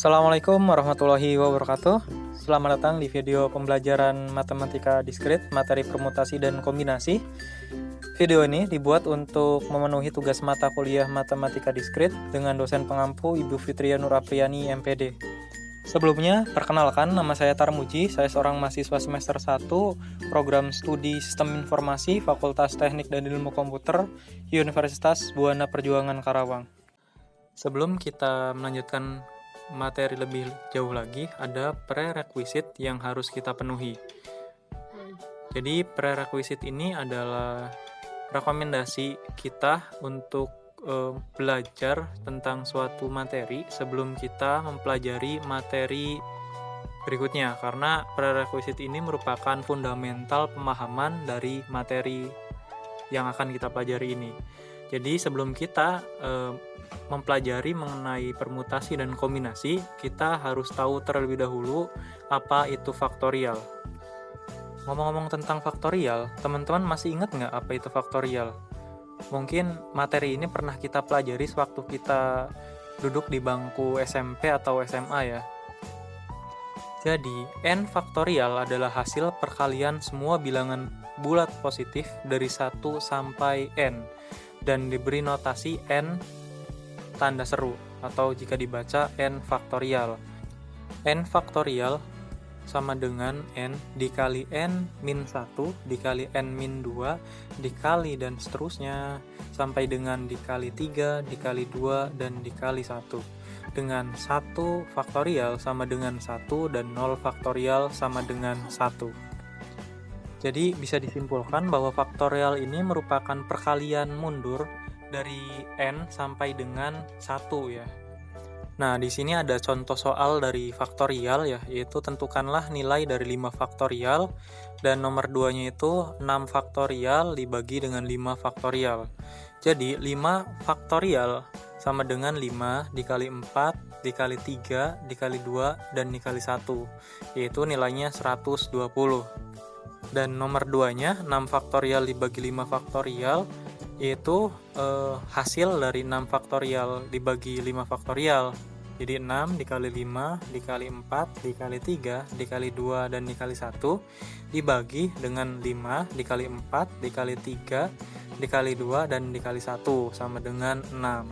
Assalamualaikum warahmatullahi wabarakatuh. Selamat datang di video pembelajaran matematika diskrit, materi permutasi dan kombinasi. Video ini dibuat untuk memenuhi tugas mata kuliah matematika diskrit dengan dosen pengampu Ibu Fitria Nur Apriani, MPD. Sebelumnya, perkenalkan, nama saya Tarmuji, saya seorang mahasiswa semester 1, program studi Sistem Informasi, Fakultas Teknik dan Ilmu Komputer, Universitas Buana Perjuangan Karawang. Sebelum kita melanjutkan materi lebih jauh lagi, ada prerequisite yang harus kita penuhi. Jadi prerequisite ini adalah rekomendasi kita untuk belajar tentang suatu materi sebelum kita mempelajari materi berikutnya, karena prerequisite ini merupakan fundamental pemahaman dari materi yang akan kita pelajari ini. Jadi sebelum kita mempelajari mengenai permutasi dan kombinasi, kita harus tahu terlebih dahulu apa itu faktorial. Ngomong-ngomong tentang faktorial, teman-teman masih ingat nggak apa itu faktorial? Mungkin materi ini pernah kita pelajari sewaktu kita duduk di bangku SMP atau SMA ya. Jadi, n faktorial adalah hasil perkalian semua bilangan bulat positif dari 1 sampai n, dan diberi notasi n tanda seru, atau jika dibaca n faktorial. N faktorial sama dengan n dikali n min 1 dikali n min 2 dikali dan seterusnya sampai dengan dikali 3 dikali 2 dan dikali 1, dengan 1 faktorial sama dengan 1 dan 0 faktorial sama dengan 1. Jadi bisa disimpulkan bahwa faktorial ini merupakan perkalian mundur dari n sampai dengan 1 ya. Nah, di sini ada contoh soal dari faktorial ya, yaitu tentukanlah nilai dari 5 faktorial dan nomor 2-nya itu 6 faktorial dibagi dengan 5 faktorial. Jadi 5 faktorial sama dengan 5 dikali 4 dikali 3 dikali 2 dan dikali 1, yaitu nilainya 120. Dan nomor 2-nya 6 faktorial dibagi 5 faktorial, yaitu hasil dari 6 faktorial dibagi 5 faktorial. Jadi 6 dikali 5 dikali 4 dikali 3 dikali 2 dan dikali 1 dibagi dengan 5 dikali 4 dikali 3 dikali 2 dan dikali 1 sama dengan 6.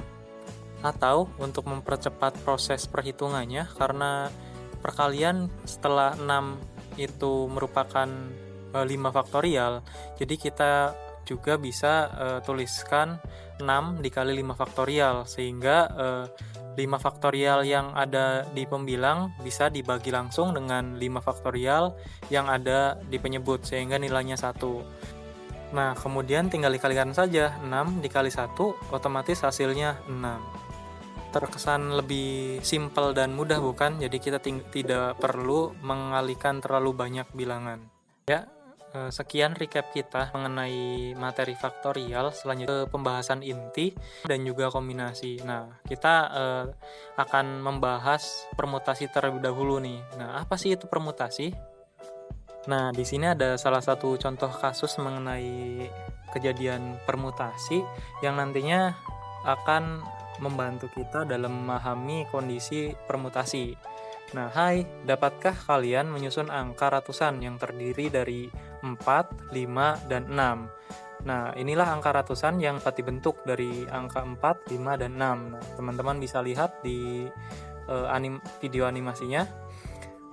Atau untuk mempercepat proses perhitungannya, karena perkalian setelah 6 itu merupakan 5 faktorial, jadi kita juga bisa tuliskan 6 dikali 5 faktorial, sehingga 5 faktorial yang ada di pembilang bisa dibagi langsung dengan 5 faktorial yang ada di penyebut, sehingga nilainya 1. Nah, kemudian tinggal dikalikan saja, 6 dikali 1 otomatis hasilnya 6. Terkesan lebih simpel dan mudah bukan? Jadi kita tidak perlu mengalihkan terlalu banyak bilangan. Ya, sekian recap kita mengenai materi faktorial. Selanjutnya pembahasan inti dan juga kombinasi. Nah, kita akan membahas permutasi terlebih dahulu nih. Nah, apa sih itu permutasi? Nah, di sini ada salah satu contoh kasus mengenai kejadian permutasi yang nantinya akan membantu kita dalam memahami kondisi permutasi. Nah, hai, dapatkah kalian menyusun angka ratusan yang terdiri dari 4, 5, dan 6? Nah, inilah angka ratusan yang dapat dibentuk dari angka 4, 5, dan 6. Nah, teman-teman bisa lihat di video animasinya.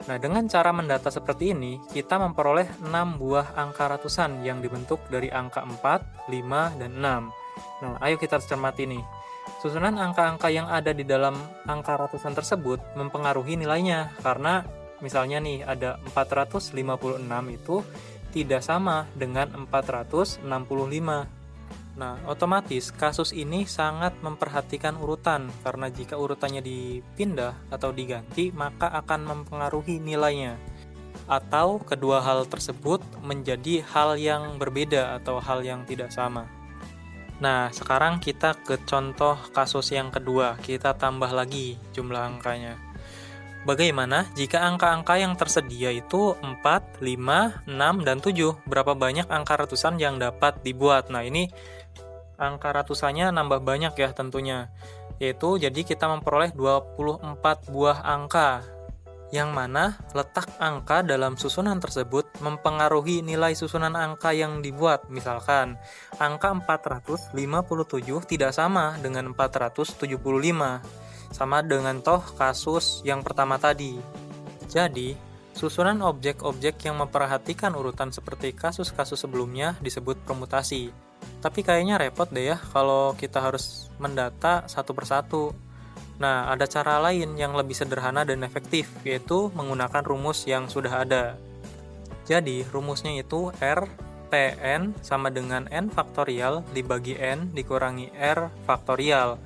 Nah, dengan cara mendata seperti ini, kita memperoleh 6 buah angka ratusan yang dibentuk dari angka 4, 5, dan 6. Nah, ayo kita cermati nih. Susunan angka-angka yang ada di dalam angka ratusan tersebut mempengaruhi nilainya, karena misalnya nih ada 456 itu tidak sama dengan 465. Nah, otomatis kasus ini sangat memperhatikan urutan, karena jika urutannya dipindah atau diganti maka akan mempengaruhi nilainya. Atau kedua hal tersebut menjadi hal yang berbeda atau hal yang tidak sama. Nah, sekarang kita ke contoh kasus yang kedua. Kita tambah lagi jumlah angkanya. Bagaimana jika angka-angka yang tersedia itu 4, 5, 6, dan 7? Berapa banyak angka ratusan yang dapat dibuat? Nah, ini angka ratusannya nambah banyak ya tentunya. Yaitu jadi kita memperoleh 24 buah angka, yang mana letak angka dalam susunan tersebut mempengaruhi nilai susunan angka yang dibuat. Misalkan, angka 457 tidak sama dengan 475, sama dengan kasus yang pertama tadi. Jadi, susunan objek-objek yang memperhatikan urutan seperti kasus-kasus sebelumnya disebut permutasi. Tapi kayaknya repot deh ya kalau kita harus mendata satu persatu. Nah, ada cara lain yang lebih sederhana dan efektif, yaitu menggunakan rumus yang sudah ada. Jadi, rumusnya itu R Pn sama dengan N faktorial dibagi N dikurangi R faktorial.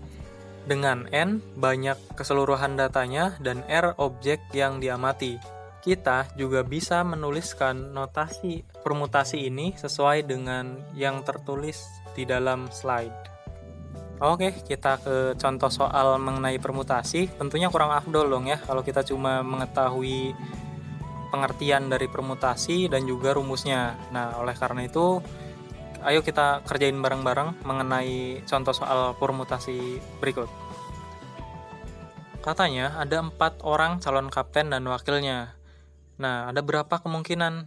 Dengan N banyak keseluruhan datanya dan R objek yang diamati. Kita juga bisa menuliskan notasi permutasi ini sesuai dengan yang tertulis di dalam slide. Oke, kita ke contoh soal mengenai permutasi. Tentunya kurang afdol dong ya kalau kita cuma mengetahui pengertian dari permutasi dan juga rumusnya. Nah, oleh karena itu, ayo kita kerjain bareng-bareng mengenai contoh soal permutasi berikut. Katanya ada 4 orang calon kapten dan wakilnya. Nah, ada berapa kemungkinan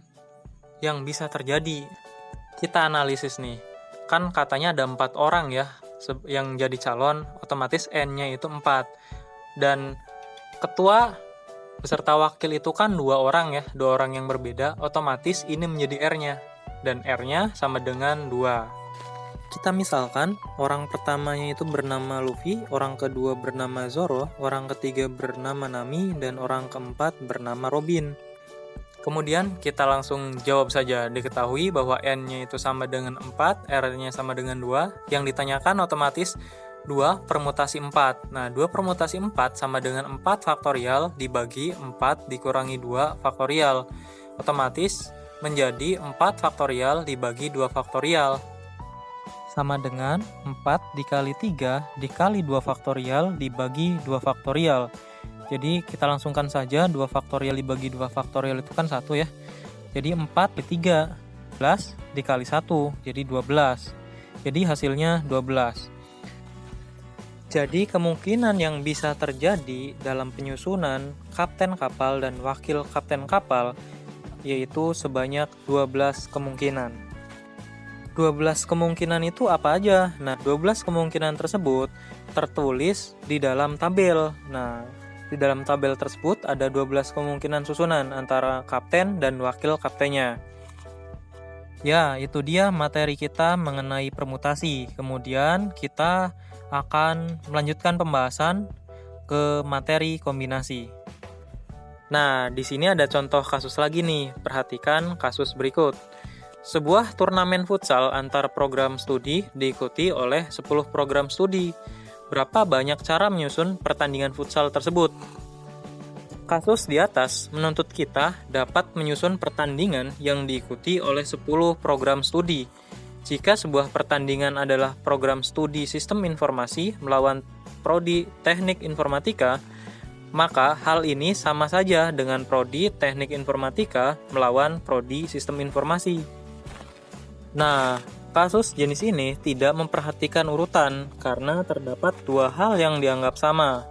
yang bisa terjadi? Kita analisis nih. Kan katanya ada 4 orang ya yang jadi calon, otomatis N-nya itu 4. Dan ketua beserta wakil itu kan 2 orang ya, 2 orang yang berbeda, otomatis ini menjadi R-nya. Dan R-nya sama dengan 2. Kita misalkan, orang pertamanya itu bernama Luffy, orang kedua bernama Zoro, orang ketiga bernama Nami, dan orang keempat bernama Robin. Kemudian kita langsung jawab saja. Diketahui bahwa N-nya itu sama dengan 4, R-nya sama dengan 2. Yang ditanyakan otomatis 2 permutasi 4. Nah, 2 permutasi 4 sama dengan 4 faktorial dibagi 4 dikurangi 2 faktorial. Otomatis menjadi 4 faktorial dibagi 2 faktorial. Sama dengan 4 dikali 3 dikali 2 faktorial dibagi 2 faktorial. Jadi kita langsungkan saja 2 faktorial dibagi 2 faktorial itu kan 1 ya. Jadi 4 dikali 3 plus dikali 1 jadi 12. Jadi hasilnya 12. Jadi kemungkinan yang bisa terjadi dalam penyusunan kapten kapal dan wakil kapten kapal yaitu sebanyak 12 kemungkinan. 12 kemungkinan itu apa aja? Nah, 12 kemungkinan tersebut tertulis di dalam tabel. Nah, di dalam tabel tersebut ada 12 kemungkinan susunan antara kapten dan wakil kaptennya. Ya, itu dia materi kita mengenai permutasi. Kemudian kita akan melanjutkan pembahasan ke materi kombinasi. Nah, di sini ada contoh kasus lagi nih. Perhatikan kasus berikut. Sebuah turnamen futsal antar program studi diikuti oleh 10 program studi. Berapa banyak cara menyusun pertandingan futsal tersebut? Kasus di atas menuntut kita dapat menyusun pertandingan yang diikuti oleh 10 program studi. Jika sebuah pertandingan adalah program studi sistem informasi melawan prodi teknik informatika, maka hal ini sama saja dengan prodi teknik informatika melawan prodi sistem informasi. Nah, kasus jenis ini tidak memperhatikan urutan karena terdapat 2 hal yang dianggap sama.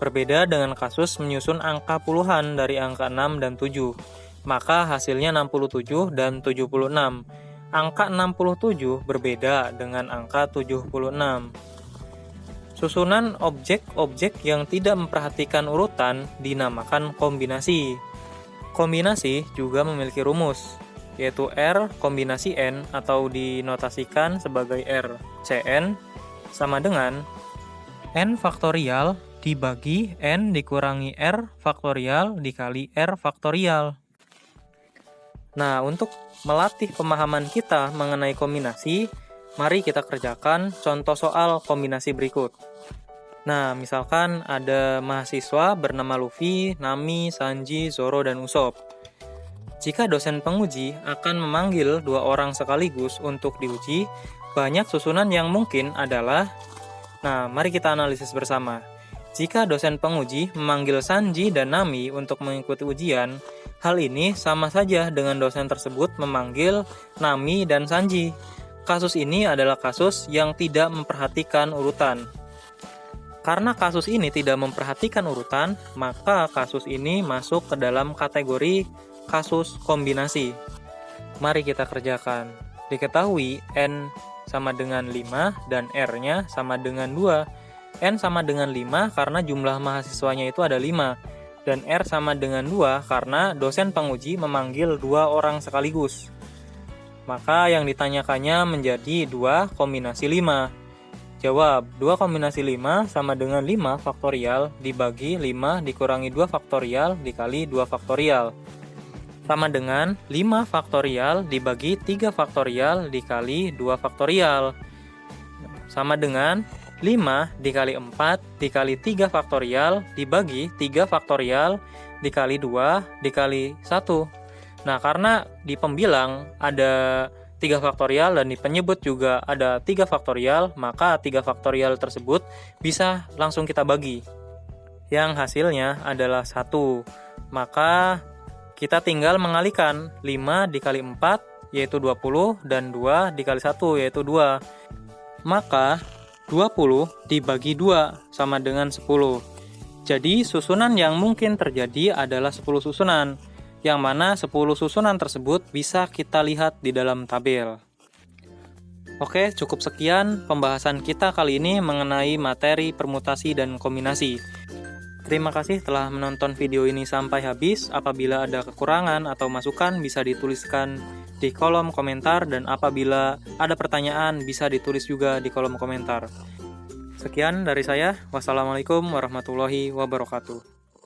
Berbeda dengan kasus menyusun angka puluhan dari angka 6 dan 7. Maka hasilnya 67 dan 76. Angka 67 berbeda dengan angka 76. Susunan objek-objek yang tidak memperhatikan urutan dinamakan kombinasi. Kombinasi juga memiliki rumus, yaitu R kombinasi N atau dinotasikan sebagai R Cn sama dengan N faktorial dibagi N dikurangi R faktorial dikali R faktorial. Nah, untuk melatih pemahaman kita mengenai kombinasi, mari kita kerjakan contoh soal kombinasi berikut. Nah, misalkan ada mahasiswa bernama Luffy, Nami, Sanji, Zoro, dan Usopp. Jika dosen penguji akan memanggil 2 orang sekaligus untuk diuji, banyak susunan yang mungkin adalah. Nah, mari kita analisis bersama. Jika dosen penguji memanggil Sanji dan Nami untuk mengikuti ujian, hal ini sama saja dengan dosen tersebut memanggil Nami dan Sanji. Kasus ini adalah kasus yang tidak memperhatikan urutan. Karena kasus ini tidak memperhatikan urutan, maka kasus ini masuk ke dalam kategori kasus kombinasi. Mari kita kerjakan. Diketahui N sama dengan 5 dan R-nya sama dengan 2. N sama dengan 5 karena jumlah mahasiswanya itu ada 5. Dan R sama dengan 2 karena dosen penguji memanggil 2 orang sekaligus. Maka yang ditanyakannya menjadi 2 kombinasi 5. Jawab, 2 kombinasi 5 sama dengan 5 faktorial dibagi 5 dikurangi 2 faktorial dikali 2 faktorial. Sama dengan 5 faktorial dibagi 3 faktorial dikali 2 faktorial. Sama dengan 5 dikali 4 dikali 3 faktorial dibagi 3 faktorial dikali 2 dikali 1. Nah, karena di pembilang ada 3 faktorial dan di penyebut juga ada 3 faktorial, maka 3 faktorial tersebut bisa langsung kita bagi. Yang hasilnya adalah 1. Maka kita tinggal mengalihkan 5 dikali 4 yaitu 20 dan 2 dikali 1 yaitu 2. Maka 20 dibagi 2 sama dengan 10. Jadi susunan yang mungkin terjadi adalah 10 susunan. Yang mana 10 susunan tersebut bisa kita lihat di dalam tabel. Oke, cukup sekian pembahasan kita kali ini mengenai materi permutasi dan kombinasi. Terima kasih telah menonton video ini sampai habis. Apabila ada kekurangan atau masukan bisa dituliskan di kolom komentar, dan apabila ada pertanyaan bisa ditulis juga di kolom komentar. Sekian dari saya. Wassalamualaikum warahmatullahi wabarakatuh.